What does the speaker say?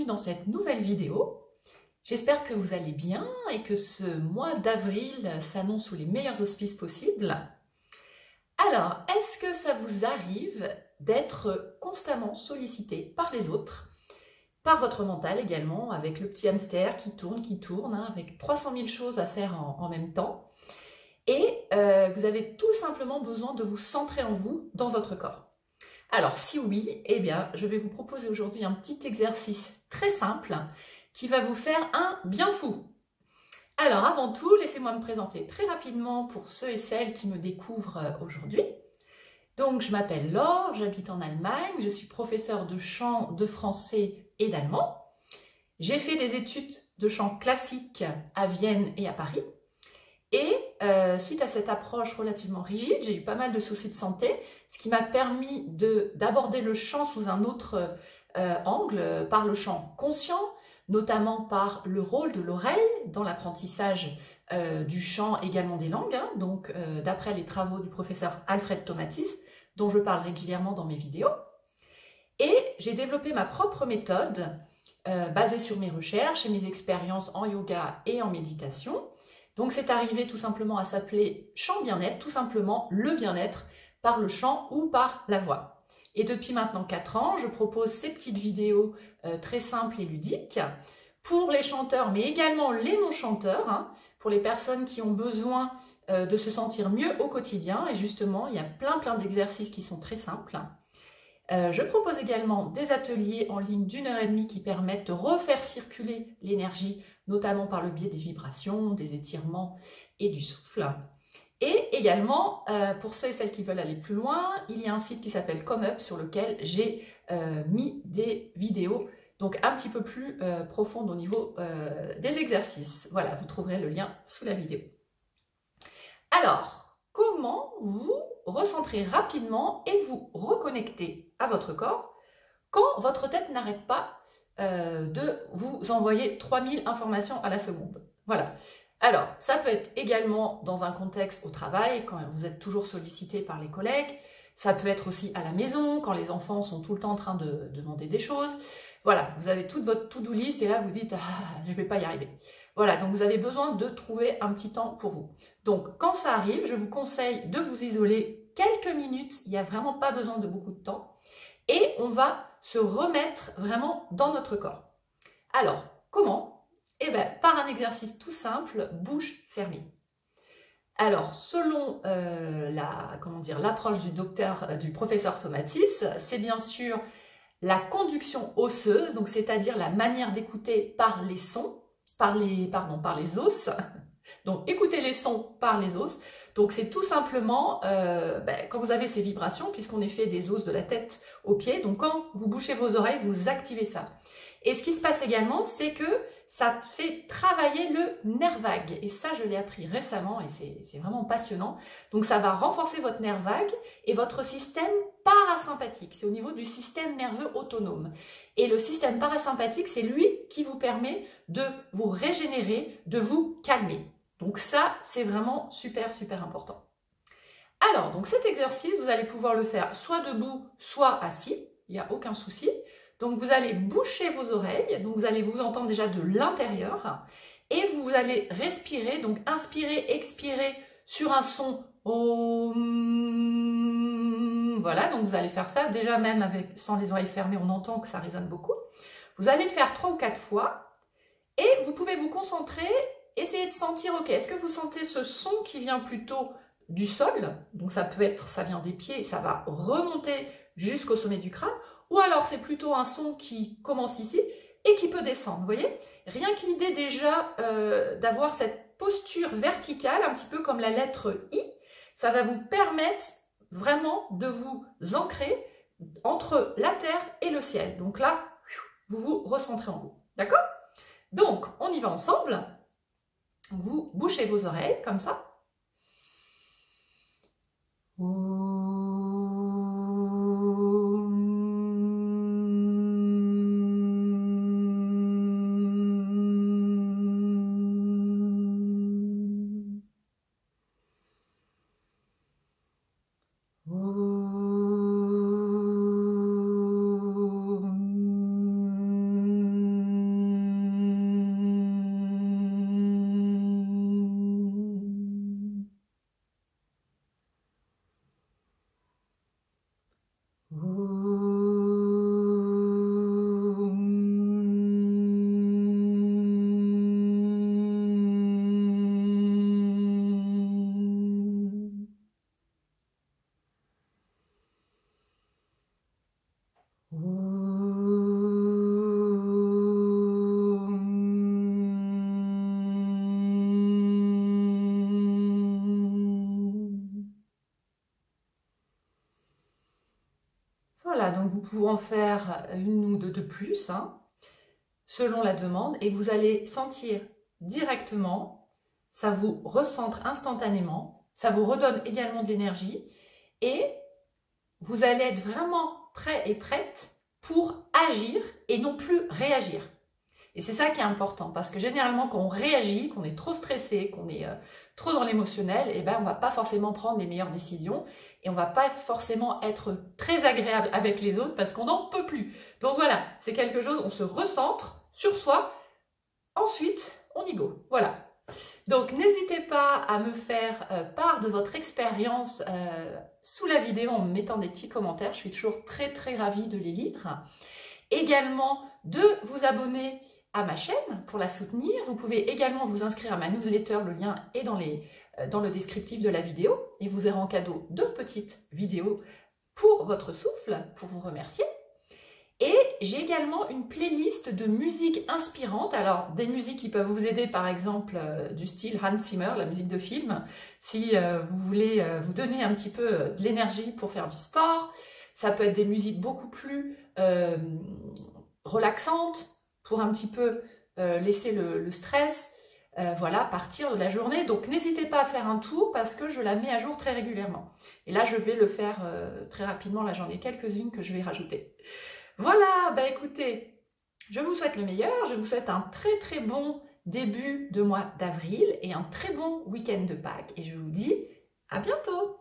dans cette nouvelle vidéo. J'espère que vous allez bien et que ce mois d'avril s'annonce sous les meilleurs auspices possibles. Alors, est-ce que ça vous arrive d'être constamment sollicité par les autres, par votre mental également, avec le petit hamster qui tourne, avec 300 000 choses à faire en même temps, et vous avez tout simplement besoin de vous centrer en vous, dans votre corps? Alors, si oui, eh bien, je vais vous proposer aujourd'hui un petit exercice très simple qui va vous faire un bien fou. Alors, avant tout, laissez-moi me présenter très rapidement pour ceux et celles qui me découvrent aujourd'hui. Donc, je m'appelle Laure, j'habite en Allemagne, je suis professeure de chant, de français et d'allemand. J'ai fait des études de chant classique à Vienne et à Paris. Et suite à cette approche relativement rigide, j'ai eu pas mal de soucis de santé, ce qui m'a permis d'aborder le chant sous un autre angle, par le chant conscient, notamment par le rôle de l'oreille dans l'apprentissage du chant, également des langues, donc d'après les travaux du professeur Alfred Tomatis, dont je parle régulièrement dans mes vidéos. Et j'ai développé ma propre méthode basée sur mes recherches et mes expériences en yoga et en méditation. Donc c'est arrivé tout simplement à s'appeler chant bien-être, tout simplement le bien-être par le chant ou par la voix. Et depuis maintenant 4 ans, je propose ces petites vidéos très simples et ludiques pour les chanteurs, mais également les non-chanteurs, pour les personnes qui ont besoin de se sentir mieux au quotidien. Et justement, il y a plein d'exercices qui sont très simples. Je propose également des ateliers en ligne d'1h30 qui permettent de refaire circuler l'énergie, notamment par le biais des vibrations, des étirements et du souffle. Et également, pour ceux et celles qui veulent aller plus loin, il y a un site qui s'appelle ComeUp sur lequel j'ai mis des vidéos, donc un petit peu plus profondes au niveau des exercices. Voilà, vous trouverez le lien sous la vidéo. Alors, comment vous recentrer rapidement et vous reconnecter à votre corps quand votre tête n'arrête pas de vous envoyer 3000 informations à la seconde? Voilà. Alors, ça peut être également dans un contexte au travail, quand vous êtes toujours sollicité par les collègues. Ça peut être aussi à la maison, quand les enfants sont tout le temps en train de demander des choses. Voilà, vous avez toute votre to-do list et là vous dites « Ah, je ne vais pas y arriver ». Voilà, donc vous avez besoin de trouver un petit temps pour vous. Donc, quand ça arrive, je vous conseille de vous isoler quelques minutes. Il n'y a vraiment pas besoin de beaucoup de temps. Et on va se remettre vraiment dans notre corps. Alors, comment? Eh bien, par un exercice tout simple, bouche fermée. Alors, selon l'approche du professeur Tomatis, c'est bien sûr la conduction osseuse, donc c'est-à-dire la manière d'écouter par les sons, par les os. Donc, écoutez les sons par les os. Donc, c'est tout simplement quand vous avez ces vibrations, puisqu'on est fait des os de la tête aux pieds. Donc, quand vous bouchez vos oreilles, vous activez ça. Et ce qui se passe également, c'est que ça fait travailler le nerf vague. Et ça, je l'ai appris récemment et c'est vraiment passionnant. Donc, ça va renforcer votre nerf vague et votre système parasympathique. C'est au niveau du système nerveux autonome. Et le système parasympathique, c'est lui qui vous permet de vous régénérer, de vous calmer. Donc ça, c'est vraiment super important. Alors, donc cet exercice, vous allez pouvoir le faire soit debout, soit assis. Il n'y a aucun souci. Donc vous allez boucher vos oreilles. Donc vous allez vous entendre déjà de l'intérieur. Et vous allez respirer. Donc inspirer, expirer sur un son Om. Voilà, donc vous allez faire ça. Déjà même sans les oreilles fermées, on entend que ça résonne beaucoup. Vous allez le faire 3 ou 4 fois. Et vous pouvez vous concentrer. Essayez de sentir, ok, est-ce que vous sentez ce son qui vient plutôt du sol? Donc ça vient des pieds et ça va remonter jusqu'au sommet du crâne. Ou alors c'est plutôt un son qui commence ici et qui peut descendre, vous voyez? Rien que l'idée déjà d'avoir cette posture verticale, un petit peu comme la lettre I, ça va vous permettre vraiment de vous ancrer entre la terre et le ciel. Donc là, vous vous recentrez en vous, d'accord? Donc, on y va ensemble. Vous bouchez vos oreilles, comme ça. pouvez en faire une ou deux de plus, hein, selon la demande, et vous allez sentir directement, ça vous recentre instantanément, ça vous redonne également de l'énergie, et vous allez être vraiment prêt et prête pour agir et non plus réagir. Et c'est ça qui est important, parce que généralement quand on réagit, qu'on est trop stressé, qu'on est trop dans l'émotionnel, eh ben, on va pas forcément prendre les meilleures décisions et on va pas forcément être très agréable avec les autres parce qu'on n'en peut plus. Donc voilà, c'est quelque chose, on se recentre sur soi, ensuite on y go. Voilà. Donc n'hésitez pas à me faire part de votre expérience sous la vidéo en me mettant des petits commentaires, je suis toujours très ravie de les lire. Également de vous abonner à ma chaîne pour la soutenir. Vous pouvez également vous inscrire à ma newsletter, le lien est dans le descriptif de la vidéo et vous aurez en cadeau 2 petites vidéos pour votre souffle, pour vous remercier. Et j'ai également une playlist de musique inspirante, alors des musiques qui peuvent vous aider par exemple du style Hans Zimmer, la musique de film, si vous voulez vous donner un petit peu de l'énergie pour faire du sport. Ça peut être des musiques beaucoup plus relaxantes pour un petit peu laisser le stress, voilà, partir de la journée. Donc n'hésitez pas à faire un tour parce que je la mets à jour très régulièrement. Et là je vais le faire très rapidement, là j'en ai quelques-unes que je vais rajouter. Voilà, bah écoutez, je vous souhaite le meilleur, je vous souhaite un très bon début de mois d'avril et un très bon week-end de Pâques et je vous dis à bientôt.